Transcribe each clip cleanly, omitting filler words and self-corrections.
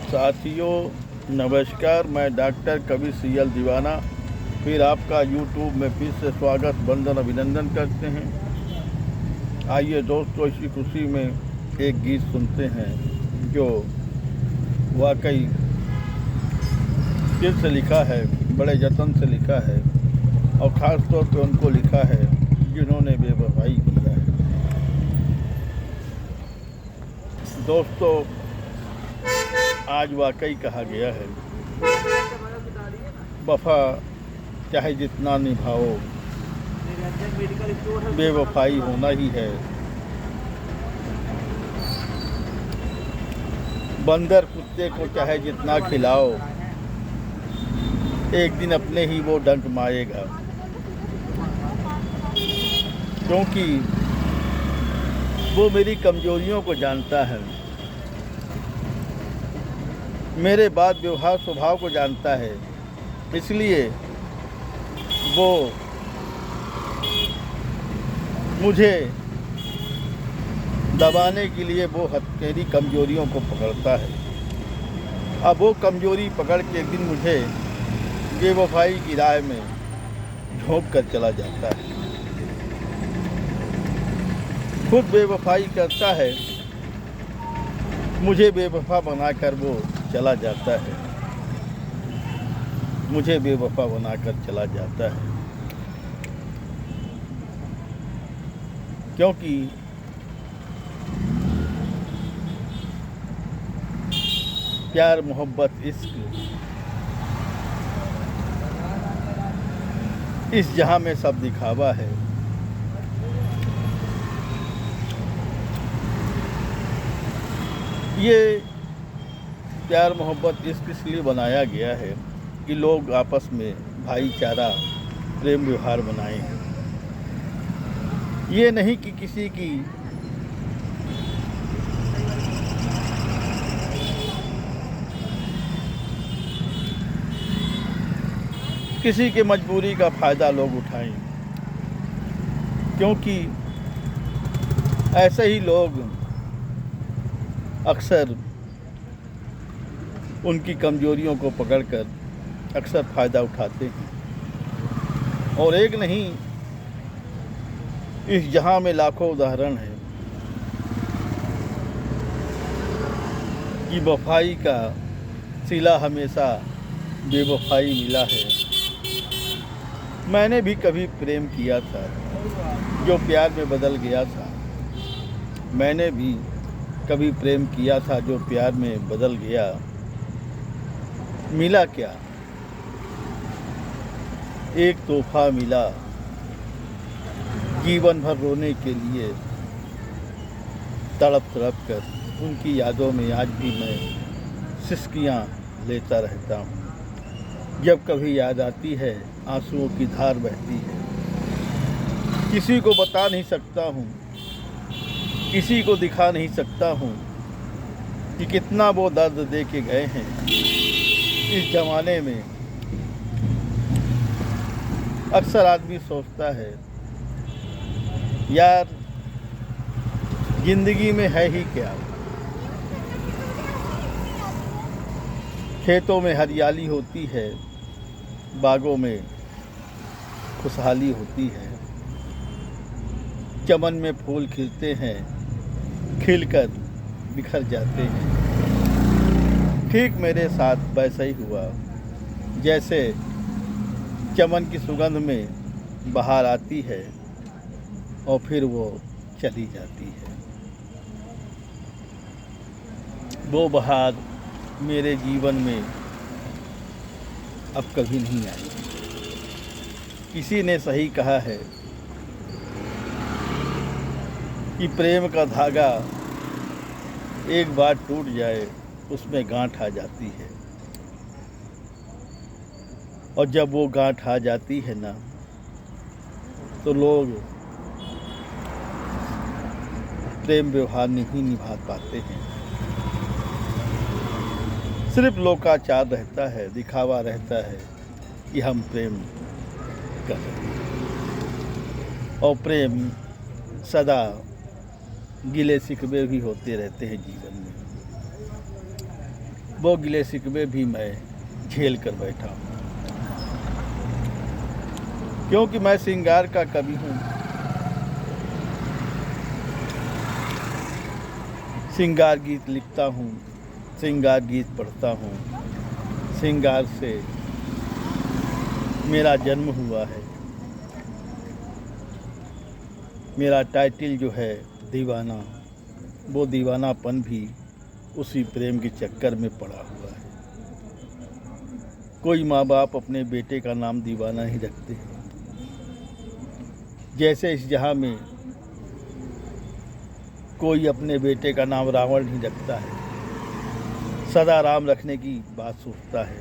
साथियों नमस्कार, मैं डॉक्टर कवि सीएल दीवाना फिर आपका यूट्यूब में फिर से स्वागत वंदन अभिनंदन करते हैं। आइए दोस्तों, इसी खुशी में एक गीत सुनते हैं जो वाकई दिल से लिखा है, बड़े जतन से लिखा है और ख़ास तौर पे उनको लिखा है जिन्होंने बेवफाई किया है। दोस्तों, आज वाकई कहा गया है, वफा चाहे जितना निभाओ बेवफाई होना ही है। बंदर कुत्ते को चाहे जितना खिलाओ एक दिन अपने ही वो डंक मारेगा, क्योंकि वो मेरी कमजोरियों को जानता है, मेरे बात व्यवहार स्वभाव को जानता है, इसलिए वो मुझे दबाने के लिए वो मेरी कमजोरियों को पकड़ता है। अब वो कमजोरी पकड़ के एक दिन मुझे बेवफाई की राह में झोंक कर चला जाता है। खुद बेवफाई करता है, मुझे बेवफा बनाकर वो चला जाता है, मुझे बेवफा बनाकर चला जाता है। क्योंकि प्यार मोहब्बत इश्क इस जहां में सब दिखावा है। ये प्यार मोहब्बत इश्क इसलिए बनाया गया है कि लोग आपस में भाईचारा प्रेम व्यवहार बनाएं। ये नहीं कि किसी के मजबूरी का फ़ायदा लोग उठाएं, क्योंकि ऐसे ही लोग अक्सर उनकी कमजोरियों को पकड़कर अक्सर फ़ायदा उठाते हैं। और एक नहीं, इस जहां में लाखों उदाहरण हैं कि वफाई का सिला हमेशा बेवफाई मिला है। मैंने भी कभी प्रेम किया था जो प्यार में बदल गया था। मैंने भी कभी प्रेम किया था जो प्यार में बदल गया। मिला क्या? एक तोहफा मिला जीवन भर रोने के लिए। तड़प तड़प कर उनकी यादों में आज भी मैं सिसकियाँ लेता रहता हूँ। जब कभी याद आती है आंसुओं की धार बहती है। किसी को बता नहीं सकता हूँ, किसी को दिखा नहीं सकता हूँ कि कितना वो दर्द दे के गए हैं। इस ज़माने में अक्सर आदमी सोचता है, यार जिंदगी में है ही क्या। खेतों में हरियाली होती है, बागों में खुशहाली होती है, चमन में फूल खिलते हैं, खिलकर बिखर जाते हैं। ठीक मेरे साथ वैसा ही हुआ, जैसे चमन की सुगंध में बहार आती है और फिर वो चली जाती है। वो बहार मेरे जीवन में अब कभी नहीं आई। किसी ने सही कहा है कि प्रेम का धागा एक बार टूट जाए उसमें गांठ आ जाती है, और जब वो गांठ आ जाती है ना, तो लोग प्रेम व्यवहार नहीं निभा पाते हैं। सिर्फ लोकाचार रहता है, दिखावा रहता है कि हम प्रेम कर रहे हैं, और प्रेम सदा गिले शिकवे भी होते रहते हैं जीवन में। वो गिले शिकवे भी मैं झेल कर बैठा हूँ, क्योंकि मैं श्रृंगार का कवि हूँ। श्रृंगार गीत लिखता हूँ, श्रृंगार गीत पढ़ता हूँ, श्रृंगार से मेरा जन्म हुआ है। मेरा टाइटल जो है दीवाना, वो दीवानापन भी उसी प्रेम के चक्कर में पड़ा हुआ है। कोई माँ बाप अपने बेटे का नाम दीवाना ही रखते हैं, जैसे इस जहाँ में कोई अपने बेटे का नाम रावण नहीं रखता है, सदा राम रखने की बात सोचता है,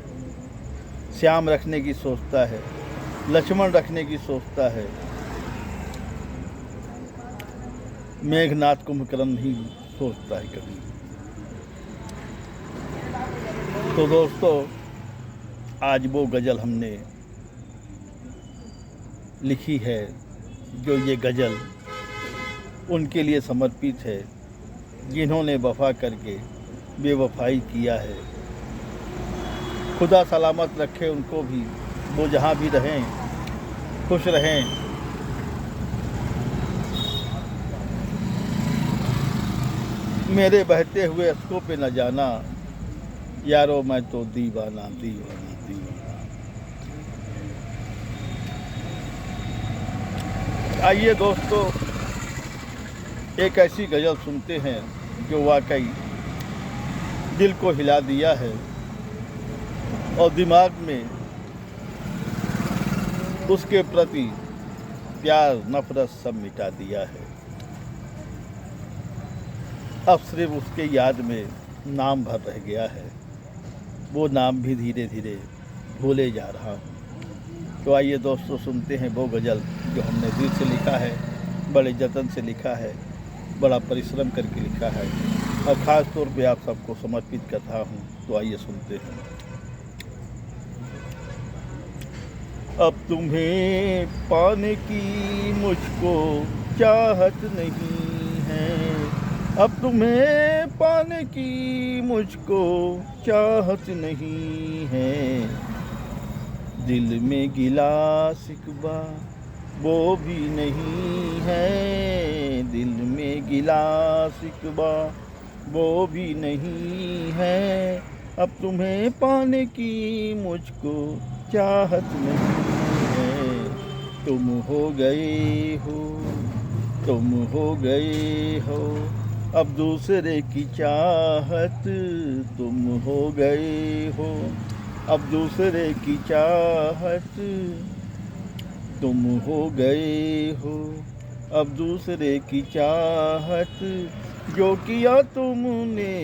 श्याम रखने की सोचता है, लक्ष्मण रखने की सोचता है, मेघनाथ कुंभकर्ण नहीं सोचता है कभी। तो दोस्तों, आज वो गज़ल हमने लिखी है, जो ये गज़ल उनके लिए समर्पित है जिन्होंने वफा करके बेवफाई किया है। खुदा सलामत रखे उनको भी, वो जहाँ भी रहें खुश रहें। मेरे बहते हुए अश्कों पे न जाना, यारो मैं तो दीवाना दीवाना दीवाना। आइए दोस्तों, एक ऐसी गज़ल सुनते हैं जो वाकई दिल को हिला दिया है और दिमाग में उसके प्रति प्यार नफरत सब मिटा दिया है। अब सिर्फ उसके याद में नाम भर रह गया है, वो नाम भी धीरे धीरे भूले जा रहा हूँ। तो आइए दोस्तों, सुनते हैं वो गज़ल जो हमने दिल से लिखा है, बड़े जतन से लिखा है, बड़ा परिश्रम करके लिखा है और ख़ास तौर पे आप सबको समर्पित कर रहा हूँ। तो आइए सुनते हैं। अब तुम्हें पाने की मुझको चाहत नहीं है, अब तुम्हें पाने की मुझको चाहत नहीं है। दिल में गिला शिकवा वो भी नहीं है, दिल में गिला शिकवा वो भी नहीं है। अब तुम्हें पाने की मुझको चाहत नहीं है। तुम हो गए हो, तुम हो गए हो अब दूसरे की चाहत, तुम हो गए हो अब दूसरे की चाहत, तुम हो गए हो अब दूसरे की चाहत। जो किया तुमने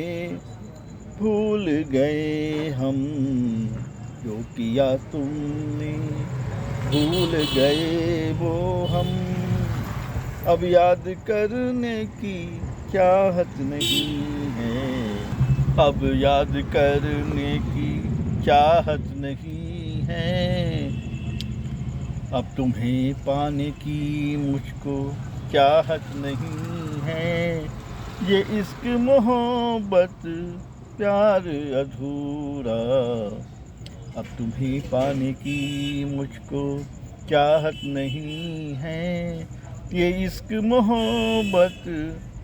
भूल गए हम, जो किया तुमने भूल गए वो हम। अब याद करने की चाहत नहीं है, अब याद करने की चाहत नहीं है। अब तुम्हें पाने की मुझको चाहत नहीं है। ये इश्क मोहब्बत प्यार अधूरा, अब तुम्हें पाने की मुझको चाहत नहीं है। ये इश्क मोहब्बत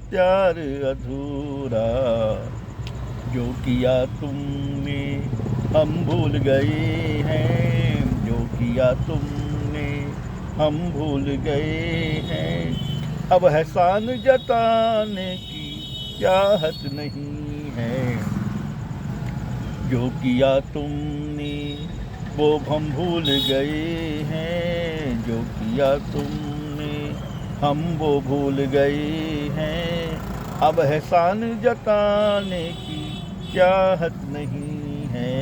प्यार अधूरा, जो किया तुमने हम भूल गए हैं, जो किया तुमने हम भूल गए हैं। अब एहसान जताने की चाहत नहीं है, जो किया तुमने वो हम भूल गए हैं, जो किया तुमने हम वो भूल गए हैं। अब एहसान जताने की चाहत नहीं है।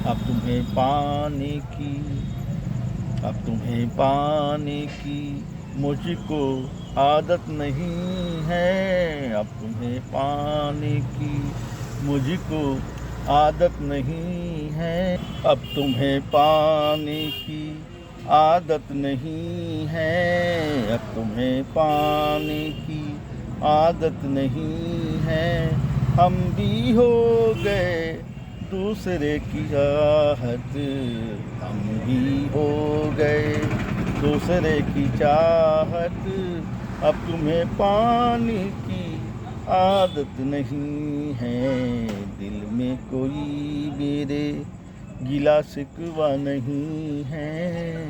अब तुम्हें पाने की, अब तुम्हें पाने की मुझको आदत नहीं है। अब तुम्हें पाने की मुझको आदत नहीं है। अब तुम्हें पाने की आदत नहीं है। अब तुम्हें पाने की आदत नहीं है। हम भी हो गए दूसरे की चाहत हम भी हो गए, दूसरे की चाहत। अब तुम्हें पाने की आदत नहीं है, दिल में कोई मेरे गिला शिकवा नहीं है,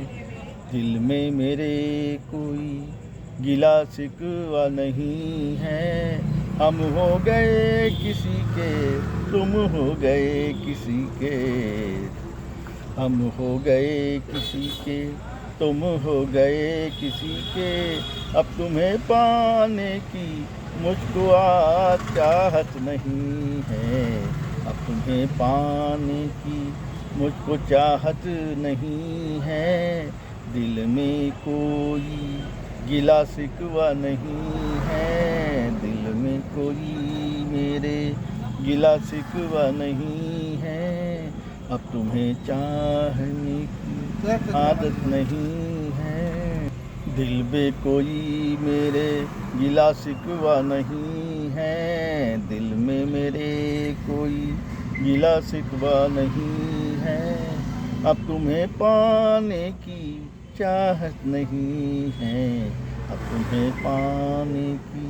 दिल में मेरे कोई गिला शिकवा नहीं है। हम हो गए किसी के, तुम हो गए किसी के, हम हो गए किसी के, तुम हो गए किसी के। अब तुम्हें पाने की मुझको चाहत नहीं है, अब तुम्हें पाने की मुझको चाहत नहीं है, दिल में कोई गिला शिकवा नहीं है, दिल में कोई मेरे गिला शिकवा नहीं है। अब तुम्हें चाहने की आदत नहीं है, दिल में कोई मेरे गिला शिकवा नहीं है, दिल में मेरे कोई गिला शिकवा नहीं है। अब तुम्हें पाने की चाहत नहीं है, अब तुम्हें पाने की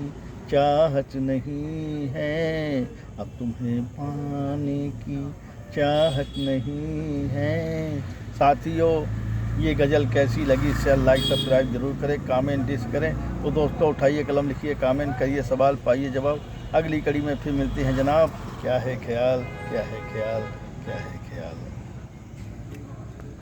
चाहत नहीं है, अब तुम्हें पाने की चाहत नहीं है। साथियों, ये गज़ल कैसी लगी शेयर लाइक सब्सक्राइब जरूर करें, कमेंट डिस करें। तो दोस्तों उठाइए कलम, लिखिए, कमेंट करिए, सवाल पाइए जवाब। अगली कड़ी में फिर मिलते हैं जनाब। क्या है ख्याल, क्या है ख्याल, क्या है ख्याल।